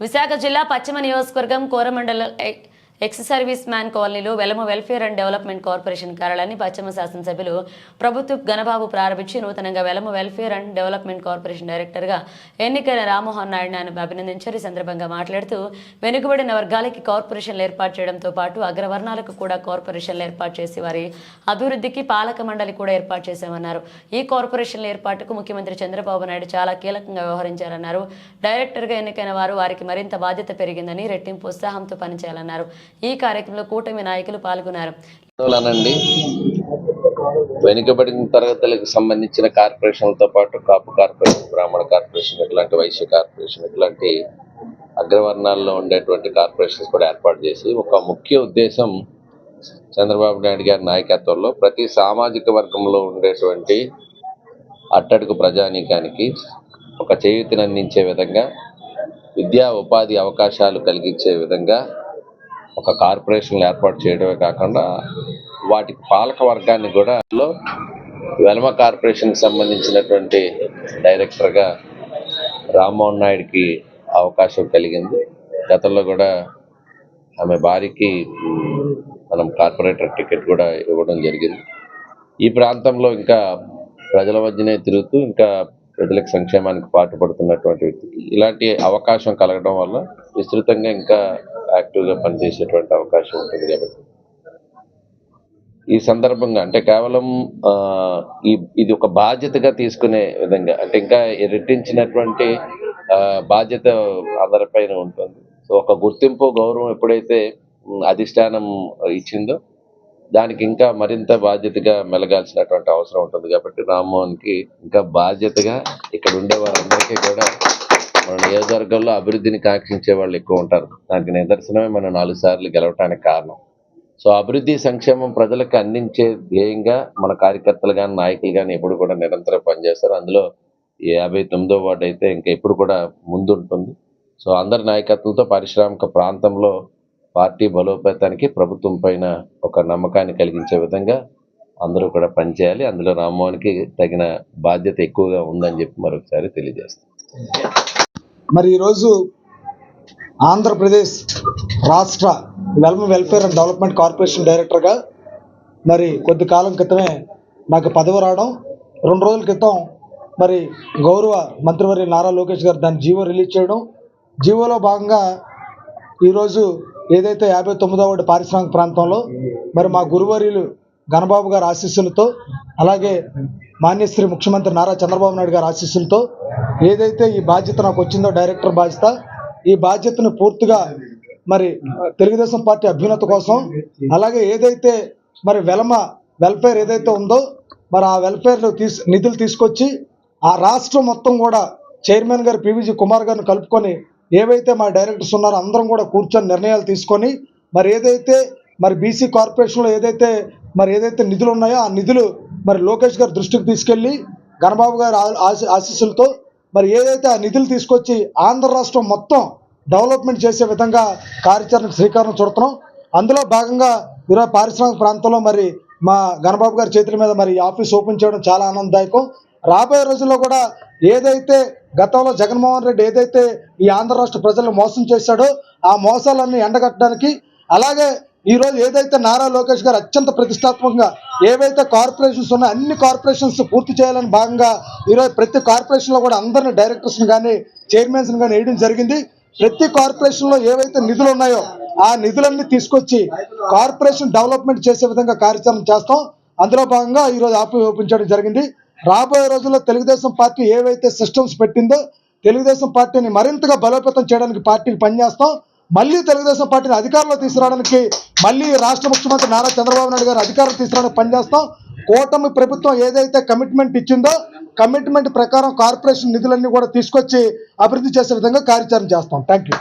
విశాఖ జిల్లా పశ్చిమ నియోజకవర్గం కోరమండల ఎక్స్ సర్వీస్ మ్యాన్ కాలనీలో Velama welfare and development corporation కార్యాలయాన్ని పశ్చిమ శాసనసభ్యులు ప్రభుత్వ గణబాబు ప్రారంభించి నూతనంగా Velama welfare and development corporation డైరెక్టర్గా ఎన్నికైన రామ్మోహన్ నాయుడు అభినందించారు. ఈ సందర్భంగా మాట్లాడుతూ వెనుకబడిన వర్గాలకి కార్పొరేషన్లు ఏర్పాటు చేయడంతో పాటు అగ్రవర్ణాలకు కూడా కార్పొరేషన్లు ఏర్పాటు చేసి వారి అభివృద్ధికి పాలక మండలి కూడా ఏర్పాటు చేశామన్నారు. ఈ కార్పొరేషన్ల ఏర్పాటుకు ముఖ్యమంత్రి చంద్రబాబు నాయుడు చాలా కీలకంగా వ్యవహరించారన్నారు. డైరెక్టర్గా ఎన్నికైన వారు వారికి మరింత బాధ్యత పెరిగిందని రెట్టింపు ఉత్సాహంతో పనిచేయాలన్నారు. ఈ కార్యక్రమంలో కూటమి నాయకులు పాల్గొన్నారు. వెనుకబడిన తరగతులకు సంబంధించిన కార్పొరేషన్లతో పాటు కాపు కార్పొరేషన్, బ్రాహ్మణ కార్పొరేషన్, ఇట్లాంటి వైశ్య కార్పొరేషన్, ఇట్లాంటి అగ్రవర్ణాల్లో ఉండేటువంటి కార్పొరేషన్స్ కూడా ఏర్పాటు చేసి ఒక ముఖ్య ఉద్దేశం చంద్రబాబు నాయుడు గారి నాయకత్వంలో ప్రతి సామాజిక వర్గంలో ఉండేటువంటి అట్టడుగు ప్రజానీకానికి ఒక చేయూతిని అందించే విధంగా, విద్యా ఉపాధి అవకాశాలు కలిగించే విధంగా ఒక కార్పొరేషన్లు ఏర్పాటు చేయడమే కాకుండా వాటి పాలక వర్గాన్ని కూడా వెలమ కార్పొరేషన్కి సంబంధించినటువంటి డైరెక్టర్గా రామ్మోహన్ నాయుడికి అవకాశం కలిగింది. గతంలో కూడా ఆమె భార్యకి మనం కార్పొరేటర్ టికెట్ కూడా ఇవ్వడం జరిగింది. ఈ ప్రాంతంలో ఇంకా ప్రజల మధ్యనే తిరుగుతూ ఇంకా ప్రజలకు సంక్షేమానికి పాటుపడుతున్నటువంటి వ్యక్తికి ఇలాంటి అవకాశం కలగడం వల్ల విస్తృతంగా ఇంకా యాక్టివ్గా పనిచేసేటువంటి అవకాశం ఉంటుంది. కాబట్టి ఈ సందర్భంగా అంటే కేవలం ఇది ఒక బాధ్యతగా తీసుకునే విధంగా, అంటే ఇంకా రెట్టించినటువంటి బాధ్యత అందరిపైన ఉంటుంది. సో ఒక గుర్తింపు, గౌరవం ఎప్పుడైతే అధిష్టానం ఇచ్చిందో దానికి ఇంకా మరింత బాధ్యతగా మెలగాల్సినటువంటి అవసరం ఉంటుంది. కాబట్టి రామ్మోహన్కి ఇంకా బాధ్యతగా ఇక్కడ ఉండే వారందరికీ కూడా మన నియోజకవర్గంలో అభివృద్ధిని కాంక్షించే వాళ్ళు ఎక్కువ ఉంటారు. దానికి నిదర్శనమే మనం 4 సార్లు గెలవటానికి కారణం. సో అభివృద్ధి సంక్షేమం ప్రజలకు అందించే ధ్యేయంగా మన కార్యకర్తలు కానీ నాయకులు కానీ ఎప్పుడు కూడా నిరంతరం పనిచేస్తారు. అందులో 59వ వార్డు అయితే ఇంకా ఎప్పుడు కూడా ముందుంటుంది. సో అందరి నాయకత్వంతో పారిశ్రామిక ప్రాంతంలో పార్టీ బలోపేతానికి ప్రభుత్వం పైన ఒక నమ్మకాన్ని కలిగించే విధంగా అందరూ కూడా పనిచేయాలి. అందులో రామ్మోహన్కి తగిన బాధ్యత ఎక్కువగా ఉందని చెప్పి మరొకసారి తెలియజేస్తాం. మరి ఈరోజు ఆంధ్రప్రదేశ్ రాష్ట్ర Velma welfare and development corporation డైరెక్టర్గా మరి కొద్ది కాలం క్రితమే నాకు పదవి రావడం, 2 రోజుల క్రితం మరి గౌరవ మంత్రివర్యులు నారా లోకేష్ గారు దాని జీవో రిలీజ్ చేయడం, జీవోలో భాగంగా ఈరోజు ఏదైతే 59వ వార్డు పారిశ్రామిక ప్రాంతంలో మరి మా గురువర్యులు గణబాబు గారి ఆశీస్సులతో, అలాగే మాన్యశ్రీ ముఖ్యమంత్రి నారా చంద్రబాబు నాయుడు గారి ఆశీస్సులతో ఏదైతే ఈ బాధ్యత నాకు వచ్చిందో, డైరెక్టర్ బాధ్యత, ఈ బాధ్యతను పూర్తిగా మరి తెలుగుదేశం పార్టీ అభ్యున్నత కోసం, అలాగే ఏదైతే మరి వెలమ వెల్ఫేర్ ఏదైతే ఉందో మరి ఆ వెల్ఫేర్లో నిధులు తీసుకొచ్చి ఆ రాష్ట్రం మొత్తం కూడా చైర్మన్ గారు పివిజి కుమార్ గారిని కలుపుకొని ఏవైతే మా డైరెక్టర్స్ ఉన్నారో అందరం కూడా కూర్చొని నిర్ణయాలు తీసుకొని మరి ఏదైతే మరి బీసీ కార్పొరేషన్లో ఏదైతే నిధులు ఉన్నాయో ఆ నిధులు మరి లోకేష్ గారి దృష్టికి తీసుకెళ్ళి గణబాబు గారి ఆశీస్సులతో మరి ఏదైతే ఆ నిధులు తీసుకొచ్చి ఆంధ్ర రాష్ట్రం మొత్తం డెవలప్మెంట్ చేసే విధంగా కార్యాచరణకు శ్రీకారం చుడుతున్నాం. అందులో భాగంగా ఈరోజు పారిశ్రామిక ప్రాంతంలో మరి మా గణబాబు గారి చేతుల మీద మరి ఆఫీస్ ఓపెన్ చేయడం చాలా ఆనందదాయకం. రాబోయే రోజుల్లో కూడా ఏదైతే గతంలో జగన్మోహన్ రెడ్డి ఏదైతే ఈ ఆంధ్ర రాష్ట్ర ప్రజలను మోసం చేశాడో ఆ మోసాలన్నీ ఎండగట్టడానికి, అలాగే ఈరోజు ఏదైతే నారా లోకేష్ గారు అత్యంత ప్రతిష్టాత్మకంగా ఏవైతే కార్పొరేషన్స్ ఉన్నాయో అన్ని కార్పొరేషన్స్ పూర్తి చేయాలని భాగంగా ఈరోజు ప్రతి కార్పొరేషన్లో కూడా అందరినీ డైరెక్టర్స్ని కానీ చైర్మన్స్ని కానీ వేయడం జరిగింది. ప్రతి కార్పొరేషన్లో ఏవైతే నిధులు ఉన్నాయో ఆ నిధులన్నీ తీసుకొచ్చి కార్పొరేషన్ డెవలప్మెంట్ చేసే విధంగా కార్యాచరణ చేస్తాం. అందులో భాగంగా ఈరోజు ఆఫీస్ ఓపెన్ చేయడం జరిగింది. రాబోయే రోజుల్లో తెలుగుదేశం పార్టీ ఏవైతే సిస్టమ్స్ పెట్టిందో తెలుగుదేశం పార్టీని మరింతగా బలోపేతం చేయడానికి పార్టీకి పనిచేస్తాం. మళ్ళీ తెలుగుదేశం పార్టీని అధికారంలో తీసుకురావడానికి, మళ్ళీ రాష్ట్ర ముఖ్యమంత్రి నారా చంద్రబాబు నాయుడు గారు అధికారం తీసుకురావడానికి పనిచేస్తాం. కూటమి ప్రభుత్వం ఏదైతే కమిట్మెంట్ ఇచ్చిందో కమిట్మెంట్ ప్రకారం కార్పొరేషన్ నిధులన్నీ కూడా తీసుకొచ్చి అభివృద్ధి చేసే విధంగా కార్యాచరణ చేస్తాం. Thank you.